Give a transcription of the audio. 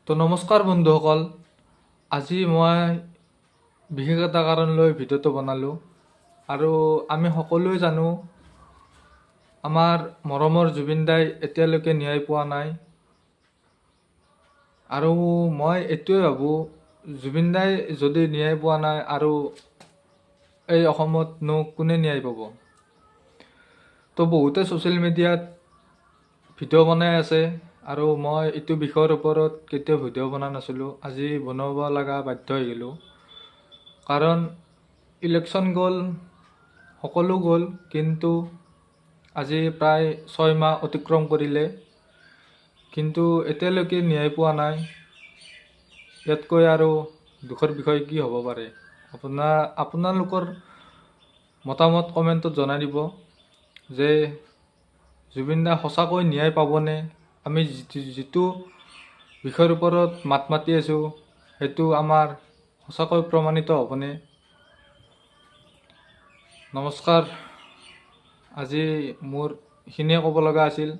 তো নমস্কাৰ বন্ধুসকল, আজি মই বিশেষ এটা কাৰণ লৈ ভিডিঅ'টো বনালোঁ। আৰু আমি সকলোৱে জানো আমাৰ মৰমৰ জুবিন দাই এতিয়ালৈকে ন্যায় পোৱা নাই। আৰু মই এইটোৱে ভাবোঁ, জুবিন দাই যদি ন্যায় পোৱা নাই আৰু এই অসমতনো কোনে ন্যায় পাব। তো বহুতে ছ'চিয়েল মিডিয়াত ভিডিঅ' বনাই আছে আৰু মই এইটো বিষয়ৰ ওপৰত কেতিয়াও ভিডিঅ' বনা নাছিলোঁ। আজি বনাব লগা বাধ্য হৈ গ'লোঁ, কাৰণ ইলেকশ্যন গ'ল, সকলো গ'ল, কিন্তু আজি প্ৰায় 6 মাহ অতিক্ৰম কৰিলে, কিন্তু এতিয়ালৈকে ন্যায় পোৱা নাই। ইয়াতকৈ আৰু দুখৰ বিষয় কি হ'ব পাৰে। আপোনালোকৰ মতামত কমেণ্টত জনাই দিব যে জুবিন দা সঁচাকৈ ন্যায় পাবনে। আমি যিটো বিষয়ৰ ওপৰত মাত মাতি আছোঁ সেইটো আমাৰ সঁচাকৈ প্ৰমাণিত হ'বনে। নমস্কাৰ, আজি মোৰ এইখিনিয়ে ক'ব লগা আছিল।